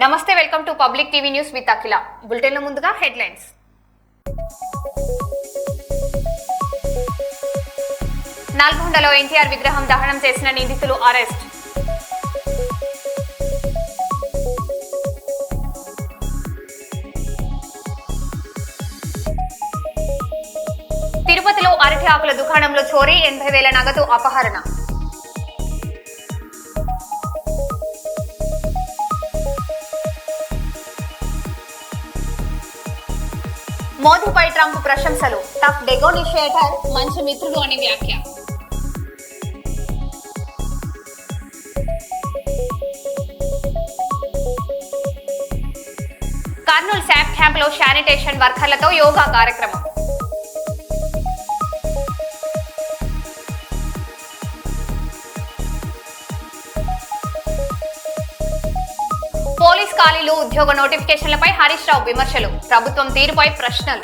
నమస్తే, welcome to public TV news with Akhila. బులెటిన్ల ముందుగా హెడ్లైన్స్. నల్గొండలో ఎన్టీఆర్ విగ్రహం దహనం చేసిన నిందితులు అరెస్ట్. తిరుపతిలో అరటి ఆకుల దుకాణంలో చోరీ, 80,000 నగదు అపహరణ. మోదీపై ట్రంప్ ప్రశంసలు, టఫ్ నెగోషియేటర్, మంచి మిత్రుడు అని వ్యాఖ్య. కర్నూలు శాప్ క్యాంపులో శానిటేషన్ వర్కర్లతో యోగా కార్యక్రమం. పోలీస్ ఖాళీలు, ఉద్యోగ నోటిఫికేషన్లపై హరీష్ రావు విమర్శలు, ప్రభుత్వం తీరుపై ప్రశ్నలు.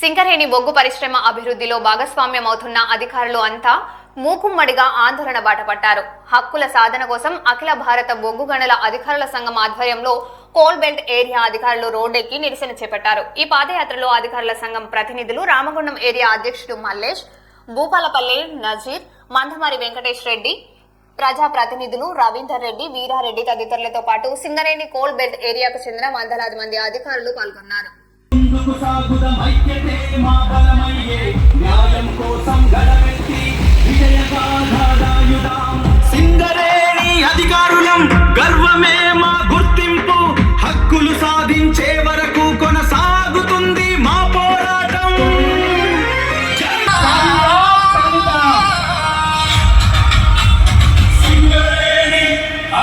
సింగరేణి బొగ్గు పరిశ్రమ అభివృద్ధిలో భాగస్వామ్యమవుతున్న అధికారులు అంతా మూకుమ్మడిగా ఆందోళన బాటపట్టారు. హక్కుల సాధన కోసం అఖిల భారత బొగ్గు గనుల అధికారుల సంఘం ఆధ్వర్యంలో కోల్ బెల్ట్ ఏరియా అధికారులు రోడ్డెక్కి నిరసన చేపట్టారు. ఈ పాదయాత్రలో అధికారుల సంఘం ప్రతినిధులు, రామగుండం ఏరియా అధ్యక్షుడు మల్లేష్, భూపాలపల్లి నజీర్, మందమారి వెంకటేష్ రెడ్డి, ప్రజా ప్రతినిధులు రవీందర్ రెడ్డి, వీరారెడ్డి తదితరులతో పాటు సింగరేణి కోల్ బెల్ట్ ఏరియాకు చెందిన వందలాది మంది అధికారులు పాల్గొన్నారు. సింగరేణి అధికారులం గర్వమే మా గుర్తింపు, హక్కులు సాధించే వరకు కొనసాగుతుంది మా పోరాటం. సింగరేణి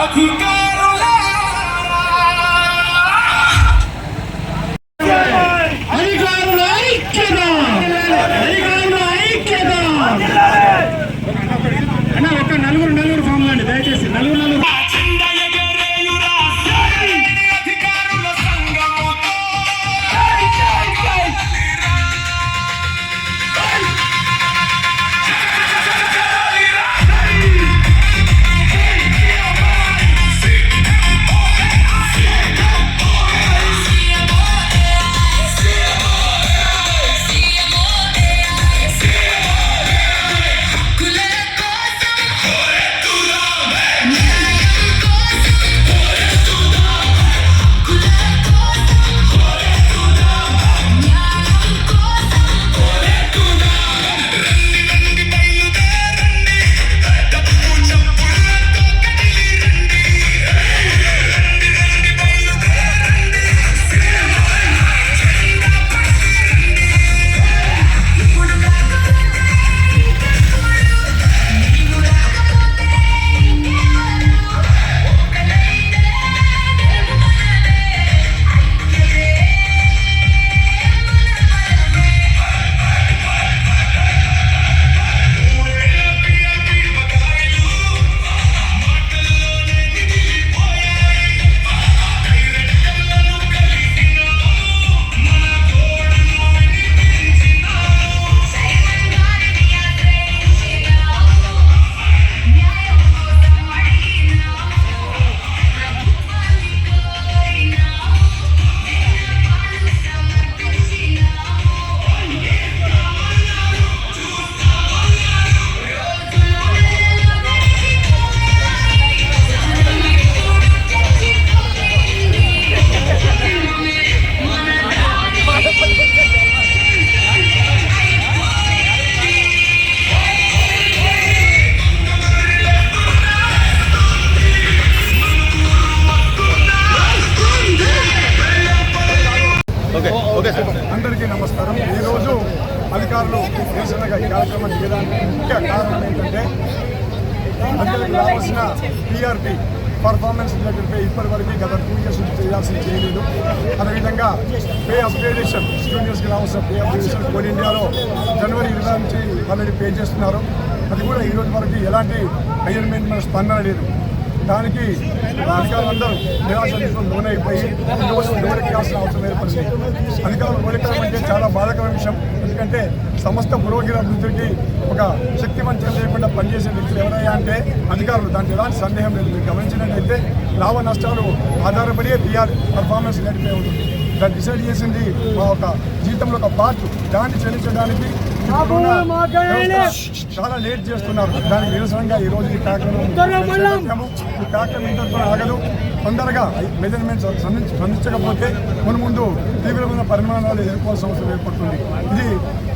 అధికారులం నలుగురు ఫామ్ అండి, దయచేసి నలుగురు అందరికీ నమస్కారం. ఈరోజు అధికారులు నిరసనగా ఈ కార్యక్రమాన్ని చేయడానికి ముఖ్య కారణం ఏంటంటే, అందరికి రావాల్సిన PRP పర్ఫార్మెన్స్ రిలేటెడ్ పే ఇప్పటివరకు గత 2 years నుంచి చేయలేదు. అదేవిధంగా పే అప్గ్రేడేషన్, జూనియర్స్కి రావాల్సిన పే అప్గ్రేడేషన్ కోల్ ఇండియాలో జనవరి 20 నుంచి ఆల్రెడీ పే చేస్తున్నారు. అది కూడా ఈరోజు వరకు ఎలాంటి హైయర్మెంట్ స్పందన లేదు. దానికి అధికారులందరూ నిరాశకు లోనైపోయి లోనెక్కాల్సిన అవసరం ఏర్పడింది. అధికారులు లోనెక్కడం అంటే చాలా బాధాకరమైన విషయం. ఎందుకంటే సమస్త పురోగిర అభివృద్ధికి ఒక శక్తివంతం లేకుండా పనిచేసే వ్యక్తులు ఎవరయ్యా అంటే అధికారులు. దాంట్లో ఎలాంటి సందేహం లేదు. మీరు గమనించినట్లయితే లాభ నష్టాలు ఆధారపడే పిఆర్ పర్ఫార్మెన్స్ నడిపే ఉంటుంది. దాన్ని డిసైడ్ చేసింది మా ఒక జీతంలో ఒక పార్ట్. దాన్ని చెల్లించడానికి చాలా లేట్ చేస్తున్నారు. దానికి నిరసనగా ఈరోజు ఈ కార్యక్రమం ఇంతతో ఆగదు. తొందరగా మెజర్మెంట్స్ స్పందించకపోతే ముందు తీవ్రమైన పరిమాణాలు ఎదుర్కోవాల్సిన అవసరం ఏర్పడుతుంది. ఇది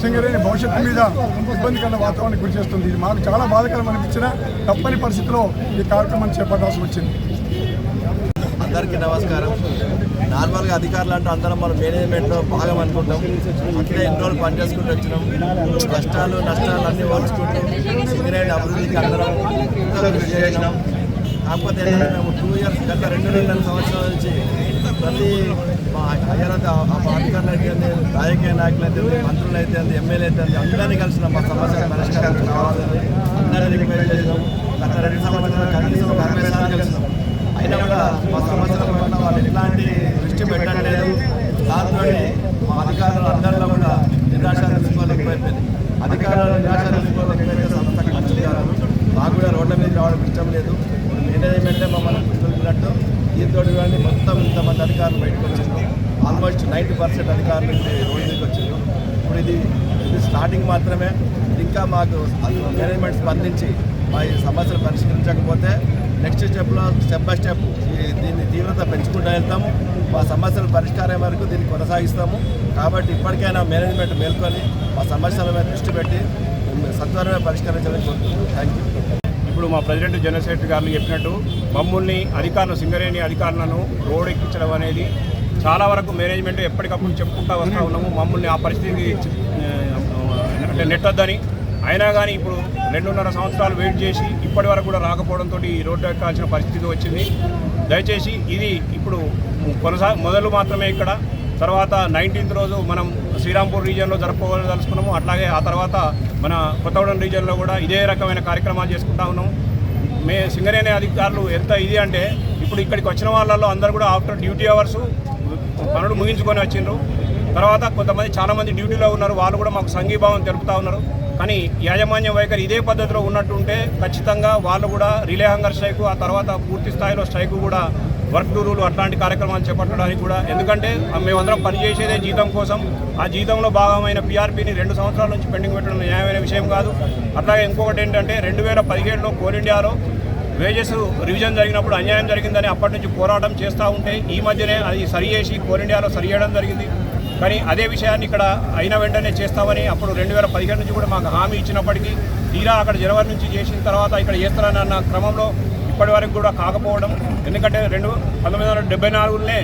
సింగరేణి భవిష్యత్తు మీద ఇబ్బందికరమైన వాతావరణానికి గురి చేస్తుంది. ఇది మాకు చాలా బాధాకరం అనిపించిన తప్పని పరిస్థితిలో ఈ కార్యక్రమాన్ని చేపట్టాల్సి వచ్చింది. అందరికీ నమస్కారం. నార్మల్గా అధికారులు అంటే అందరం మనం మేనేజ్మెంట్లో భాగం అనుకుంటాం. అట్లే ఎన్ని రోజులు పనిచేసుకుంటూ వచ్చినాం. కష్టాలు నష్టాలు అన్నీ ఓల్చుకుంటూ సింగరేణి అభివృద్ధికి అందరం కృషి చేసినాం. కాకపోతే ఏంటంటే మేము 2 years గత 2 సంవత్సరాల నుంచి ప్రతి అయ్యారంతా అధికారులు అయితే రాజకీయ నాయకులు అయితే మంత్రులు అయితే ఎమ్మెల్యే అయితే అందరినీ కలిసిన మా సమస్యలు పరిష్కారం కావాలని అందరినీ రిక్వెస్ట్ చేసినాం. గత 2 సంవత్సరాలు కనీసం 40 సార్లు కలిసినాం. అయినా కూడా మా సమస్యల పట్ల వాళ్ళు ఎలాంటి దృష్టి పెట్టట్లేదు. దాంతో మా అధికారులు అందరిలో కూడా నిరాశ తెలుసుకోలేకపోయింది. అధికారులు నిరాశ తెలుసుకోలేకపోతే సంస్థ ఖర్చు కాదు. మాకు కూడా రోడ్ల మీద రావడం ఇష్టం లేదు. మేనేజ్మెంటే మమ్మల్ని గుర్తున్నట్టు దీంతో కానీ మొత్తం ఇంతమంది అధికారులు బయటకు వచ్చింది. ఆల్మోస్ట్ 90% అధికారులు రోడ్డు మీదకి వచ్చింది. ఇప్పుడు ఇది స్టార్టింగ్ మాత్రమే. ఇంకా మాకు మేనేజ్మెంట్ స్పందించి మా ఈ సమస్యలు పరిష్కరించకపోతే నెక్స్ట్ స్టెప్లో స్టెప్ బై స్టెప్ దీన్ని తీవ్రత పెంచుకుంటూ వెళ్తాము. మా సమస్యల పరిష్కారం వరకు దీన్ని కొనసాగిస్తాము. కాబట్టి ఇప్పటికైనా మేనేజ్మెంట్ మేల్కొని మా సమస్యల మీద దృష్టి పెట్టి సత్వరమే పరిష్కరించాలని కోరుతున్నాను. Thank you. ఇప్పుడు మా ప్రెసిడెంట్ జనరల్ సెక్రటరీ గారు చెప్పినట్టు మమ్మల్ని అధికారులు సింగరేణి అధికారులను రోడ్ ఎక్కించడం అనేది చాలా వరకు మేనేజ్మెంట్ ఎప్పటికప్పుడు చెప్పుకుంటూ వస్తూ ఉన్నాము. మమ్మల్ని ఆ పరిస్థితికి అంటే నెట్టొద్దని. అయినా కానీ ఇప్పుడు 2.5 సంవత్సరాలు వెయిట్ చేసి ఇప్పటి వరకు కూడా రాకపోవడంతో ఈ రోడ్డు ఎక్కాల్సిన పరిస్థితి వచ్చింది. దయచేసి ఇది ఇప్పుడు మొదలు మాత్రమే. ఇక్కడ తర్వాత 19th రోజు మనం శ్రీరాంపూర్ రీజియన్లో జరుపుకోదలుచుకున్నాము. అట్లాగే ఆ తర్వాత మన కొత్తగూడెం రీజియన్లో కూడా ఇదే రకమైన కార్యక్రమాలు చేసుకుంటా ఉన్నాము. సింగరేణి అధికారులు ఎంత ఇది అంటే ఇప్పుడు ఇక్కడికి వచ్చిన వాళ్ళలో అందరూ కూడా ఆఫ్టర్ డ్యూటీ అవర్స్ పనులు ముగించుకొని వచ్చిండ్రు. తర్వాత కొంతమంది చాలామంది డ్యూటీలో ఉన్నారు. వాళ్ళు కూడా మాకు సంఘీభావం తెలుపుతూ ఉన్నారు. కానీ యాజమాన్య వైఖరి ఇదే పద్ధతిలో ఉన్నట్టుంటే ఖచ్చితంగా వాళ్ళు కూడా రిలే హంగర్ స్ట్రైకు, ఆ తర్వాత పూర్తి స్థాయిలో స్ట్రైకు కూడా వర్క్ టూరులు అట్లాంటి కార్యక్రమాలు చేపట్టడానికి కూడా. ఎందుకంటే మేమందరం పనిచేసేదే జీతం కోసం. ఆ జీతంలో భాగమైన పీఆర్పీని 2 సంవత్సరాల నుంచి పెండింగ్ పెట్టడం న్యాయమైన విషయం కాదు. అట్లాగే ఇంకొకటి ఏంటంటే 2017లో కోల్ ఇండియాలో వేజెస్ రివిజన్ జరిగినప్పుడు అన్యాయం జరిగిందని అప్పటి నుంచి పోరాటం చేస్తూ ఉంటే ఈ మధ్యనే అది సరి చేసి కోల్ ఇండియాలో సరి చేయడం జరిగింది. కానీ అదే విషయాన్ని ఇక్కడ అయిన వెంటనే చేస్తామని అప్పుడు 2017 నుంచి కూడా మాకు హామీ ఇచ్చినప్పటికీ తీరా అక్కడ జనవరి నుంచి చేసిన తర్వాత ఇక్కడ చేస్తారని అన్న క్రమంలో ఇప్పటి వరకు కూడా కాకపోవడం. ఎందుకంటే 1974లోనే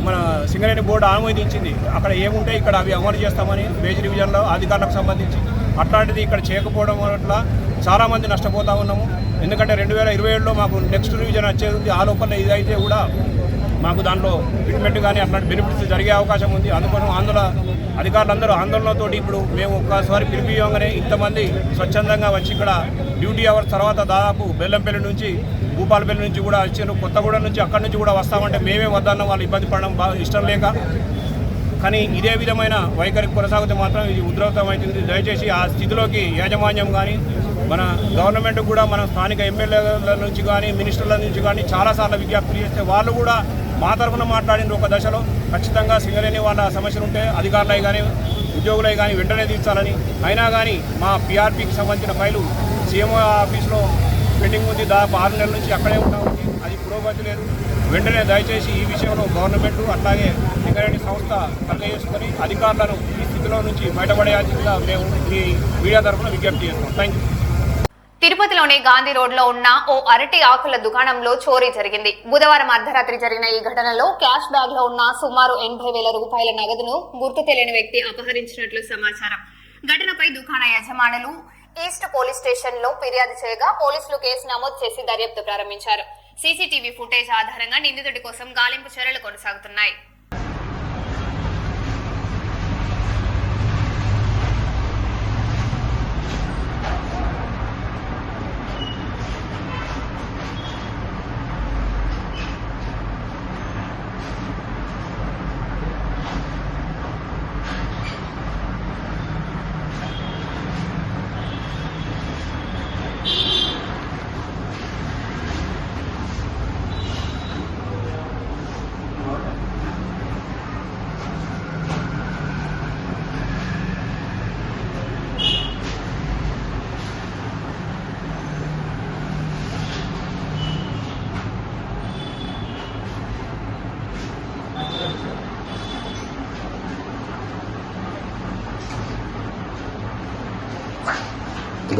మన సింగరేణి బోర్డు ఆమోదించింది. అక్కడ ఏముంటే ఇక్కడ అవి అమలు చేస్తామని వేజ్ రివిజన్లో అధికారులకు సంబంధించి. అట్లాంటిది ఇక్కడ చేయకపోవడం వల్ల చాలామంది నష్టపోతూ ఉన్నాము. ఎందుకంటే 2027లో మాకు నెక్స్ట్ రివిజన్ వచ్చేది ఉంది. ఆ లోపల ఇదైతే కూడా మాకు దాంట్లో ఫిట్మెంట్ కానీ అట్లాంటి బెనిఫిట్స్ జరిగే అవకాశం ఉంది. అందుకోసం అధికారులందరూ ఆందోళనతో ఇప్పుడు మేము ఒక్కసారి పిలిపియంగానే ఇంతమంది స్వచ్ఛందంగా వచ్చి ఇక్కడ డ్యూటీ అవర్స్ తర్వాత దాదాపు బెల్లంపల్లి నుంచి భూపాలపల్లి నుంచి కూడా వచ్చారు. కొత్తగూడెం నుంచి అక్కడి నుంచి కూడా వస్తామంటే మేమే వద్దన్న వాళ్ళు ఇబ్బంది పడడం బాగా ఇష్టం లేక. కానీ ఇదే విధమైన వైఖరి కొనసాగితే మాత్రం ఇది ఉధృతమవుతుంది. దయచేసి ఆ స్థితిలోకి యాజమాన్యం కానీ మన గవర్నమెంట్ కూడా మన స్థానిక ఎమ్మెల్యేల నుంచి కానీ మినిస్టర్ల నుంచి కానీ చాలాసార్లు విజ్ఞప్తి చేస్తే వాళ్ళు కూడా మా తరఫున మాట్లాడిన ఒక దశలో ఖచ్చితంగా సింగరేణి వాళ్ళ సమస్యలు ఉంటే అధికారులై కానీ ఉద్యోగులై కానీ వెంటనే తీర్చాలని. అయినా కానీ మా పీఆర్పీకి సంబంధించిన ఫైలు సీఎంఓ ఆఫీస్లో పెండింగ్ ఉంది. దాదాపు 6 నెలల నుంచి అక్కడే ఉంటా ఉంది. అది పురోగతి లేదు. వెంటనే దయచేసి ఈ విషయంలో గవర్నమెంట్ అట్లాగే సింగరేణి సంస్థ కళ్ళ చేసుకొని అధికారులను ఈ స్థితిలో నుంచి బయటపడేయాల్సిందిగా మేము ఈ మీడియా తరఫున విజ్ఞప్తి చేస్తున్నాం. Thank you. తిరుపతిలోని గాంధీ రోడ్లో ఉన్న ఓ అరటి ఆకుల దుకాణంలో చోరీ జరిగింది. బుధవారం అర్ధరాత్రి జరిగిన ఈ ఘటనలో క్యాష్ బ్యాగ్ లో ఉన్న సుమారు 80,000 రూపాయల నగదును గుర్తు తెలియని వ్యక్తి అపహరించినట్లు సమాచారం. ఘటనపై దుకాణ యజమానులు ఈస్ట్ పోలీస్ స్టేషన్ లో ఫిర్యాదు చేయగా పోలీసులు కేసు నమోదు చేసి దర్యాప్తు ప్రారంభించారు. సీసీటీవీ ఫుటేజ్ ఆధారంగా నిందితుడి కోసం గాలింపు చర్యలు కొనసాగుతున్నాయి.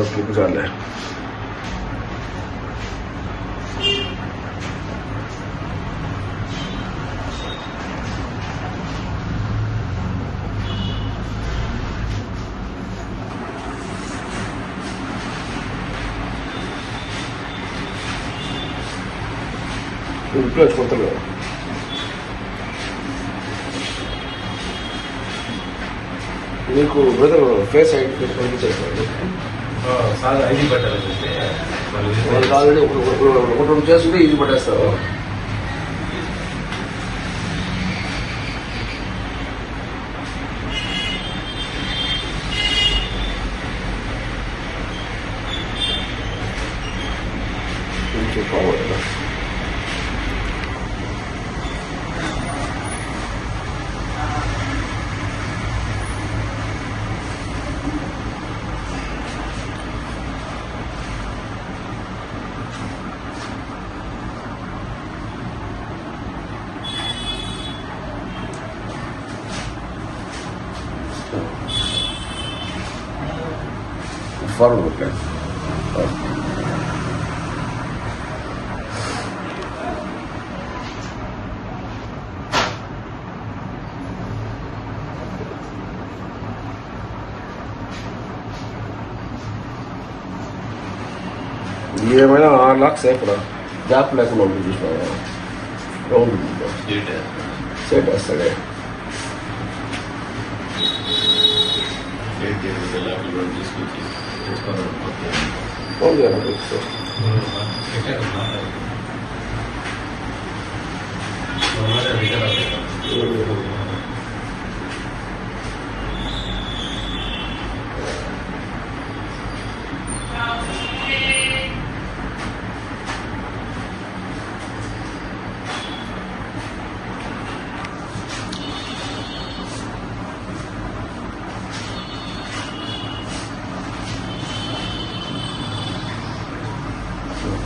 क्लिप चाले रिप्लेस करते మీకు బ్రదర్ ఫేస్ ఐడి పంపించేస్తారు సార్ ఐడి పెట్టాలంటే వాళ్ళు ఆల్రెడీ ఒకటి రెండు చేస్తుంటే ఇది పట్టేస్తారు. కొంచెం ఫార్వర్డ్ ఫార్వర్డ్ ఓకే. ఏమైనా 6 lakhs ఎక్కడ గ్యాప్ లేకుండా ఉంటుంది చూసినా రౌండ్ సెట్ వేస్తాడే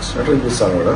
స్వెటర్ ఇప్పిస్తాను కూడా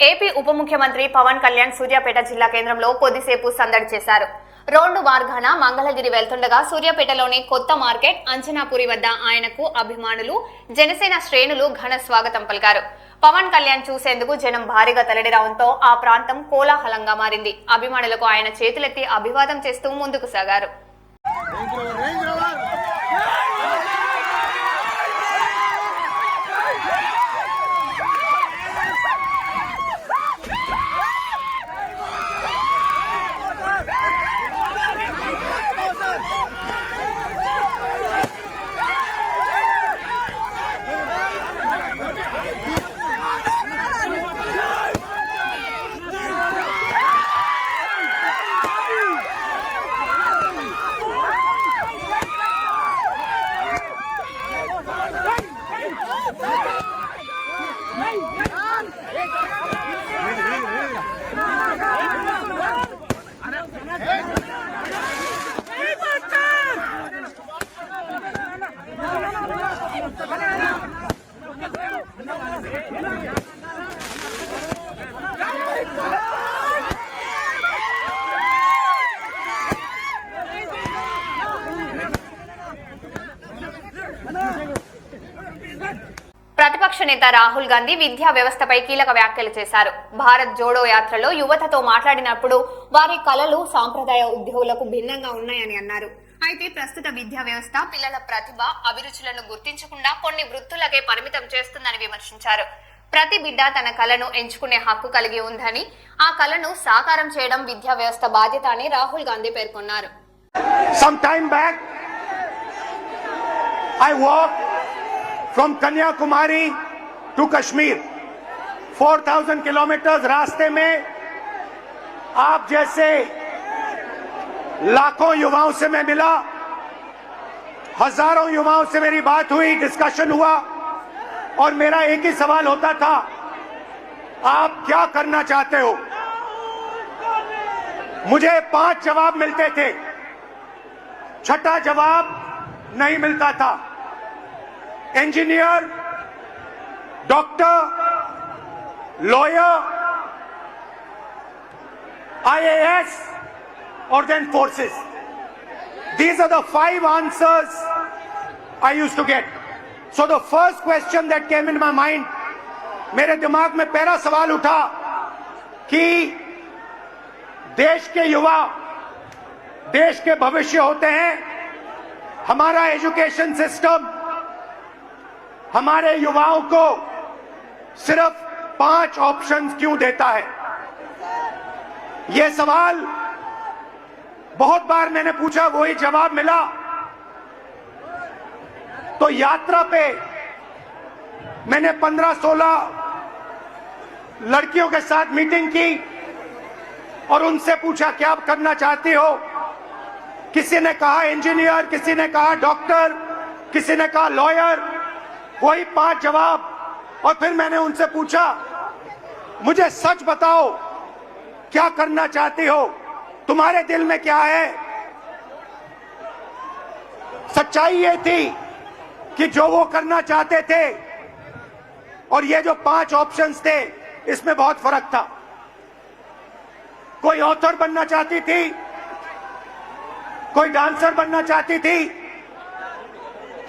ఏపీ ఉప ముఖ్యమంత్రి పవన్ కళ్యాణ్ సూర్యాపేట జిల్లా కేంద్రంలో కొద్దిసేపు సందడి చేశారు. రోడ్డు మార్గాన మంగళగిరి వెళ్తుండగా సూర్యాపేటలోని కొత్త మార్కెట్ అంజనాపురి వద్ద ఆయనకు అభిమానులు, జనసేన శ్రేణులు ఘన స్వాగతం పలికారు. పవన్ కళ్యాణ్ చూసేందుకు జనం భారీగా తరలిరావడంతో ఆ ప్రాంతం కోలాహలంగా మారింది. అభిమానులకు ఆయన చేతులెత్తి అభివాదం చేస్తూ ముందుకు సాగారు. ప్రతిపక్ష నేత రాహుల్ గాంధీ విద్యా వ్యవస్థపై కీలక వ్యాఖ్యలు చేశారు. భారత్ జోడో యాత్రలో యువతతో మాట్లాడినప్పుడు వారి కలలు సాంప్రదాయ ఉద్యోగులకు భిన్నంగా ఉన్నాయని అన్నారు. అయితే ప్రస్తుత విద్యా వ్యవస్థ పిల్లల ప్రతిభ, అభిరుచులను గుర్తించకుండా కొన్ని వృత్తులకే పరిమితం చేస్తుందని విమర్శించారు. ప్రతి బిడ్డ తన కళను ఎంచుకునే హక్కు కలిగి ఉందని, ఆ కళను సాకారం చేయడం విద్యా వ్యవస్థ బాధ్యత అని రాహుల్ గాంధీ పేర్కొన్నారు. Some time back, I walked from Kanyakumari to Kashmir. 4,000 kilometers रास्ते में आप जैसे लाखों युवाओं से मैं मिला, हजारों युवाओं से मेरी बात हुई, डिस्कशन हुआ और मेरा एक ही सवाल होता था, आप क्या करना चाहते हो? मुझे 5 जवाब मिलते थे, छठा जवाब नहीं मिलता था. Engineer, doctor, lawyer, IAS or then forces. These are the 5 answers I used to get. So the first question that came in my mind, मेरे दिमाग में पहला सवाल उठा कि देश के युवा देश के भविष्य होते हैं. हमारा एजुकेशन सिस्टम हमारे युवाओं को सिर्फ 5 ऑप्शंस क्यों देता है? यह सवाल बहुत बार मैंने पूछा, वही जवाब मिला. तो यात्रा पे मैंने 15-16 लड़कियों के साथ मीटिंग की और उनसे पूछा क्या आप करना चाहती हो? किसी ने कहा इंजीनियर, किसी ने कहा डॉक्टर, किसी ने कहा लॉयर. वही 5 जवाब. और फिर मैंने उनसे पूछा, मुझे सच बताओ क्या करना चाहती हो? तुम्हारे दिल में क्या है? सच्चाई ये थी कि जो वो करना चाहते थे और ये जो 5 ऑप्शंस थे, इसमें बहुत फर्क था. कोई ऑथर बनना चाहती थी, कोई डांसर बनना चाहती थी,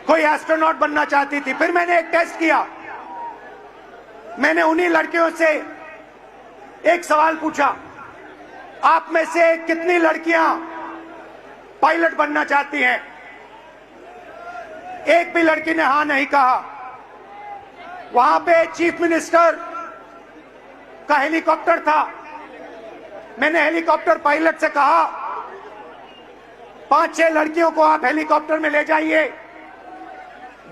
कोई एस्ट्रोनॉट बनना चाहती थी. फिर मैंने एक टेस्ट किया. मैंने उन्हीं लड़कियों से एक सवाल पूछा, आप में से कितनी लड़कियां पायलट बनना चाहती हैं? एक भी लड़की ने हां नहीं कहा. वहां पे चीफ मिनिस्टर का हेलीकॉप्टर था. मैंने हेलीकॉप्टर पायलट से कहा, 5-6 लड़कियों को आप हेलीकॉप्टर में ले जाइए,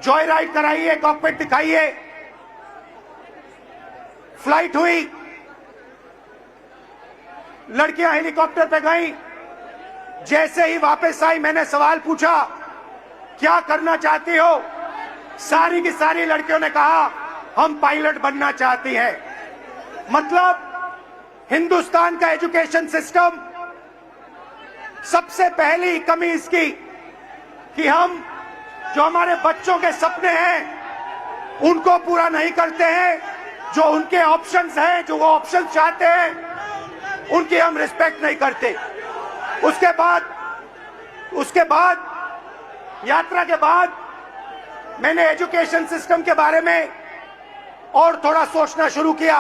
जॉय राइड कराइए, कॉकपिट दिखाइए. फ्लाइट हुई, लड़कियां हेलीकॉप्टर पे गईं. जैसे ही वापस आई, मैंने सवाल पूछा, क्या करना चाहती हो? सारी की सारी लड़कियों ने कहा, हम पायलट बनना चाहती हैं. मतलब हिंदुस्तान का एजुकेशन सिस्टम, सबसे पहली कमी इसकी कि हम जो हमारे बच्चों के सपने हैं उनको पूरा नहीं करते हैं. जो उनके ऑप्शंस हैं, जो वो ऑप्शंस चाहते हैं, उनकी हम रिस्पेक्ट नहीं करते. उसके बाद यात्रा के बाद मैंने एजुकेशन सिस्टम के बारे में और थोड़ा सोचना शुरू किया.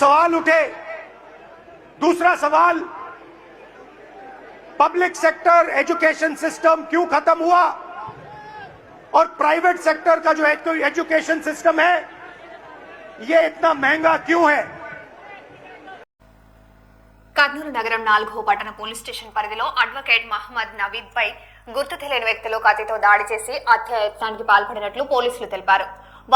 सवाल उठे. दूसरा सवाल, पब्लिक सेक्टर एजुकेशन सिस्टम क्यों खत्म हुआ और प्राइवेट सेक्टर का जो एजुकेशन सिस्टम है ये इतना महंगा क्यों है? కర్నూలు నగరం 4వ పట్టణ పోలీస్ స్టేషన్ పరిధిలో అడ్వకేట్ మహమ్మద్ నవీద్ పై గుర్తు తెలియని వ్యక్తులు కత్తితో దాడి చేసి హత్యాయత్నానికి పాల్పడినట్లు పోలీసులు తెలిపారు.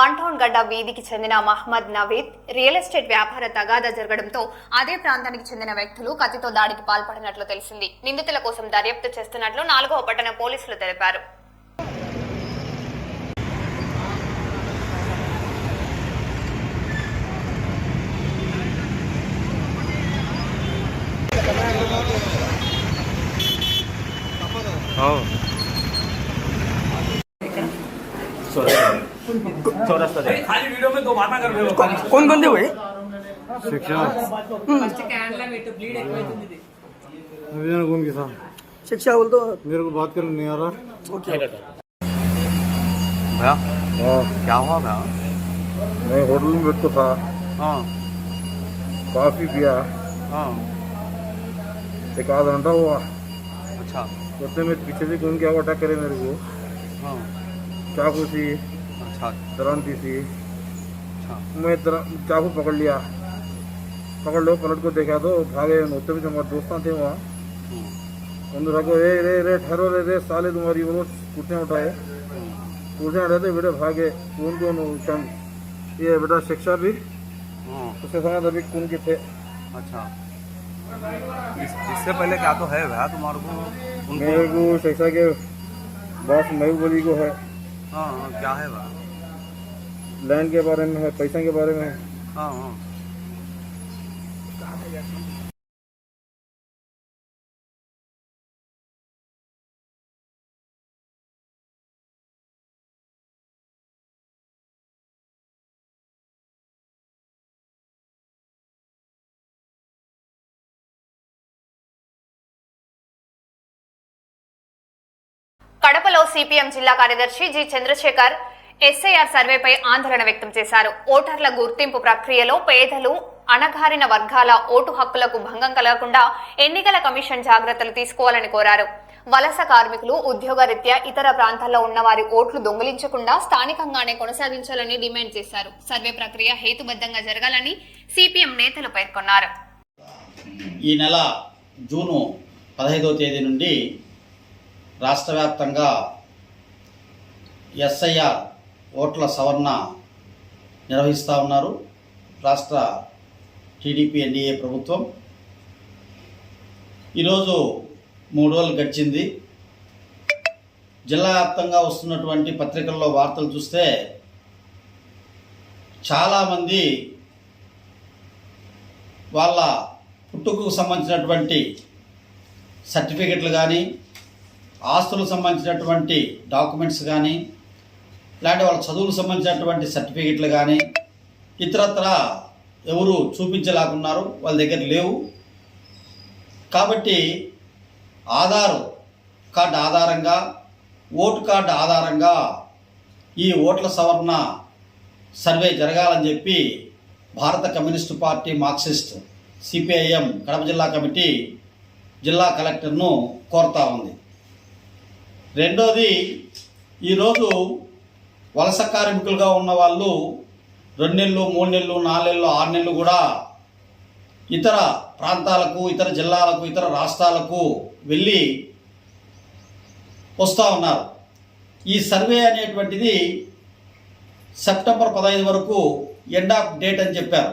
1 టౌన్ గడ్డ వీధికి చెందిన మహమ్మద్ నవీద్ రియల్ ఎస్టేట్ వ్యాపార తగాదా జరగడంతో అదే ప్రాంతానికి చెందిన వ్యక్తులు కత్తితో దాడికి పాల్పడినట్లు తెలిసింది. నిందితుల కోసం దర్యాప్తు చేస్తున్నట్లు 4వ పట్టణ పోలీసులు తెలిపారు. खाली वीडियो में 2 बातें कर रहे हो. कौन कौन थे भाई? शिक्षा शिक्षा बोल तो मेरे को बात करने नहीं आ रहा. भैया क्या हुआ भैया? मैं होटल में बैठा था. हाँ कॉफी पिया. हाँ 1 आधा घंटा हुआ. अच्छा. उतने में पीछे से कौन क्या अटैक करे मेरे को. हाँ चाकू सी, अच्छा. दरांती सी, मैं चाकू पकड़ लिया, पकड़ लो, पलट को देखा तो भागे। उत्तम से हमारे दोस्त थे वहाँ, उन्होंने कहा रे रे रे ठहरो रे साले तुम्हारी। वो कुर्सियाँ उठाए, कुर्सियाँ उठाए थे, बेटे भागे। कौन ये बेटा शिक्षा भी उसके समय अभी कौन के थे। अच्छा, इससे पहले क्या तो है भैया तुम्हारे को? मेरे को शिक्षा के बॉस महबूबली को है। हाँ, क्या है भैया? लैंड के बारे में है, पैसा के बारे में है। हाँ, కడపలో సిపిఎం జిల్లా కార్యదర్శి జి చంద్రశేఖర్ ఎస్ఐఆర్ సర్వేపై ఆందోళన వ్యక్తం చేశారు. ఓటర్ల గుర్తింపు ప్రక్రియలో పేదలు, అణగారిన వర్గాల ఓటు హక్కులకు భంగం కలగకుండా ఎన్నికల కమిషన్ జాగ్రత్తలు తీసుకోవాలని కోరారు. వలస కార్మికులు, ఉద్యోగరీత్యా ఇతర ప్రాంతాల్లో ఉన్న వారి ఓట్లు దొంగిలించకుండా స్థానికంగానే కొనసాగించాలని డిమాండ్ చేశారు. సర్వే ప్రక్రియ హేతుబద్ధంగా జరగాలని సిపిఎం నేతలు పేర్కొన్నారు. ఈ నెల జూను 15వ తేదీ నుండి రాష్ట్ర వ్యాప్తంగా ఎస్ఐఆర్ ఓట్ల సవరణ నిర్వహిస్తూ ఉన్నారు రాష్ట్ర టీడీపీ ఎన్డీఏ ప్రభుత్వం. ఈరోజు 3 రోజులు గడిచింది. జిల్లా వ్యాప్తంగా వస్తున్నటువంటి పత్రికల్లో వార్తలు చూస్తే చాలామంది వాళ్ళ పుట్టుకకు సంబంధించినటువంటి సర్టిఫికెట్లు కానీ, ఆస్తులకు సంబంధించినటువంటి డాక్యుమెంట్స్ కానీ, ఇలాంటి వాళ్ళ చదువులకు సంబంధించినటువంటి సర్టిఫికెట్లు కానీ ఇతరత్ర ఎవరు చూపించలేకున్నారు, వాళ్ళ దగ్గర లేవు. కాబట్టి ఆధార్ కార్డు ఆధారంగా, ఓటు కార్డు ఆధారంగా ఈ ఓట్ల సవరణ సర్వే జరగాలని చెప్పి భారత communist party, Marxist, CPIM Kadapa జిల్లా కమిటీ జిల్లా కలెక్టర్ను కోరుతా ఉంది. రెండోది, ఈరోజు వలస కార్మికులుగా ఉన్న వాళ్ళు 2 నెలలు, 3 నెలలు, 4 నెలలు, 6 నెలలు కూడా ఇతర ప్రాంతాలకు, ఇతర జిల్లాలకు, ఇతర రాష్ట్రాలకు వెళ్ళి వస్తూ ఉన్నారు. ఈ సర్వే అనేటువంటిది సెప్టెంబర్ 15 వరకు ఎండ్ ఆఫ్ డేట్ అని చెప్పారు.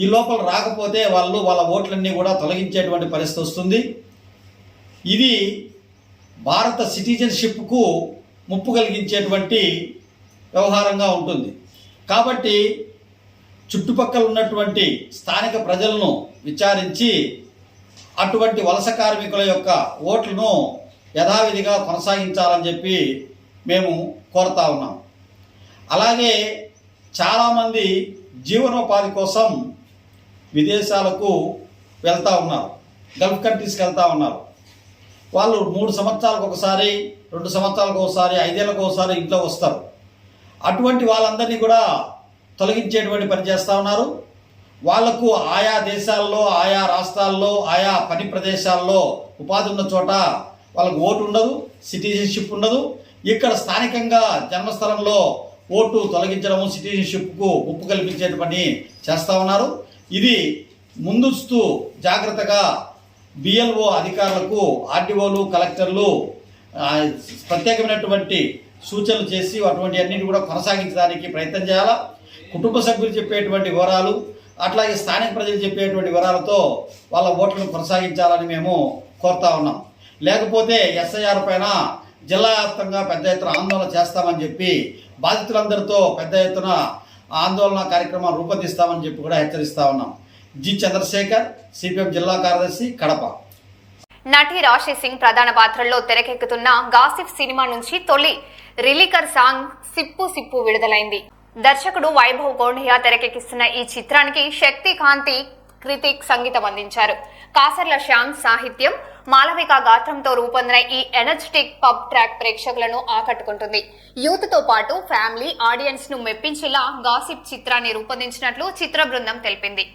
ఈ లోపల రాకపోతే వాళ్ళ ఓట్లన్నీ కూడా తొలగించేటువంటి పరిస్థితి వస్తుంది. ఇది భారత సిటిజన్షిప్కు ముప్పు కలిగించేటువంటి వ్యవహారంగా ఉంటుంది. కాబట్టి చుట్టుపక్కల ఉన్నటువంటి స్థానిక ప్రజలను విచారించి అటువంటి వలస కార్మికుల యొక్క ఓట్లను యథావిధిగా కొనసాగించాలని చెప్పి మేము కోరుతా ఉన్నాం. అలాగే చాలామంది జీవనోపాధి కోసం విదేశాలకు వెళ్తూ ఉన్నారు, గల్ఫ్ కంట్రీస్కి వెళ్తూ ఉన్నారు. వాళ్ళు 3 సంవత్సరాలకు ఒకసారి, 2 సంవత్సరాలకు ఒకసారి, 5 ఏళ్ళకు ఒకసారి ఇంట్లో వస్తారు. అటువంటి వాళ్ళందరినీ కూడా తొలగించేటువంటి పని చేస్తూ ఉన్నారు. వాళ్లకు ఆయా దేశాల్లో, ఆయా రాష్ట్రాల్లో, ఆయా పని ప్రదేశాల్లో ఉపాధి ఉన్న చోట వాళ్ళకు ఓటు ఉండదు, సిటిజన్షిప్ ఉండదు. ఇక్కడ స్థానికంగా జన్మస్థలంలో ఓటు తొలగించడము, సిటిజన్షిప్కు ముప్పు కల్పించే పని చేస్తూ ఉన్నారు. ఇది ముందస్తు జాగ్రత్తగా బిఎల్ఓ అధికారులకు, ఆర్టీఓలు, కలెక్టర్లు ప్రత్యేకమైనటువంటి సూచనలు చేసి అటువంటి అన్నింటినీ కూడా కొనసాగించడానికి ప్రయత్నం చేయాలా. కుటుంబ సభ్యులు చెప్పేటువంటి వివరాలు, అట్లాగే స్థానిక ప్రజలు చెప్పేటువంటి వివరాలతో వాళ్ళ ఓట్లను కొనసాగించాలని మేము కోరుతా ఉన్నాం. లేకపోతే ఎస్ఐఆర్ పైన జిల్లా వ్యాప్తంగా పెద్ద ఎత్తున ఆందోళన చేస్తామని చెప్పి బాధితులందరితో పెద్ద ఎత్తున ఆందోళన కార్యక్రమాలు రూపొందిస్తామని చెప్పి కూడా హెచ్చరిస్తా ఉన్నాం. జి చంద్రశేఖర్, సిపిఎం జిల్లా కార్యదర్శి, కడప. నటి రాశి సింగ్ ప్రధాన పాత్రల్లో తెరకెక్కుతున్న గాసిప్ సినిమా నుంచి తొలి రిలీకర్ సాంగ్ సిప్పు సిప్పు విడుదలైంది. దర్శకుడు వైభవ్ కోండియా తెరకెక్కిస్తున్న ఈ చిత్రానికి శక్తి కాంతి కృతిక్ సంగీతం అందించారు. కాసర్ల శ్యామ్ సాహిత్యం, మాలవిక గాత్రంతో రూపొందిన ఈ ఎనర్జెటిక్ పబ్ ట్రాక్ ప్రేక్షకులను ఆకట్టుకుంటుంది. యూత్ తో పాటు ఫ్యామిలీ ఆడియన్స్ ను మెప్పించేలా గాసిప్ చిత్రాన్ని రూపొందించినట్లు చిత్ర బృందం తెలిపింది.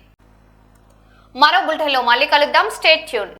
మరో బులెటిన్లో మళ్ళీ కలుద్దాం. Stay tune.